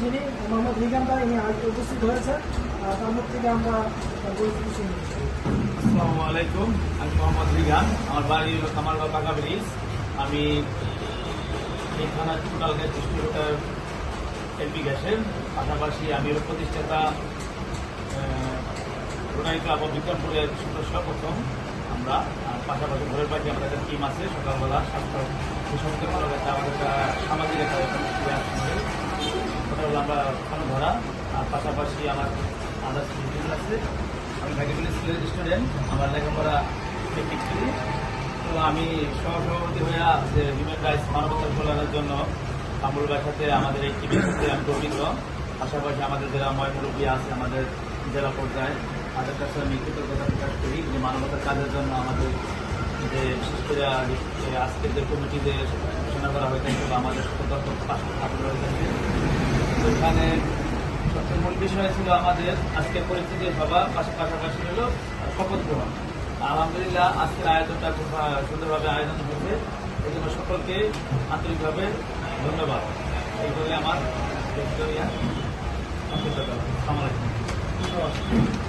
যিনি মোহাম্মদ রিগান ভাই ইনি উপস্থিত হয়েছেন, তার মুখ থেকে আমরা পরিচিতি শুনি। আসসালামু আলাইকুম, আমি মোহাম্মদ রিগান। আমার বাড়ি হলো কামারগাঁও পাকা ব্রিজ। আমি এই থানার টোটাল গ্যাস ডিস্ট্রিবিউটার এলপি গ্যাসের পাশাপাশি আমি হলো প্রতিষ্ঠাতা রোটারি ক্লাব অফ বিক্রমপুরের সদস্য প্রথম আমরা। পাশাপাশি ঘরের পাশে আমাদের একটা টিম আছে সকালবেলা স্বাস্থ্য করা গেছে আমাদের একটা সামাজিক একটা ওটা হলো আমরা খানো ধরা। আর পাশাপাশি আমার আদার্স আছে। আমি মেডিকেল স্কুলের স্টুডেন্ট, আমার লেখাপড়া টেকনিক করি। তো আমি সহসভাপতি হয়ে যে হিউম্যান রাইটস মানবতার কল্যাণের জন্য কামরুলবার সাথে আমাদের এই টিমের সাথে আমি গর্বিত। পাশাপাশি আমাদের যারা ময়মুরব্বী আছে আমাদের জেলা পর্যায়ে, তাদের কাছে আমি কৃতজ্ঞতা প্রকাশ করি যে মানবতার কাজের জন্য আমাদের যে বিশেষ করে আজকের যে কমিটিতে ঘোষণা করা হয়ে থাকে বা আমাদের সতর্ক পাশে হয়ে থাকে। সেখানে সবচেয়ে মূল বিষয় ছিল আমাদের আজকের পরিস্থিতি সভা, পাশাপাশি হলো শপথ গ্রহণ। আলহামদুলিল্লাহ আজকের আয়োজনটা খুব সুন্দরভাবে আয়োজন হয়েছে, এই জন্য সকলকে আন্তরিকভাবে ধন্যবাদ। এই বলে আমার সংক্ষিপ্ত। আসসালামু আলাইকুম।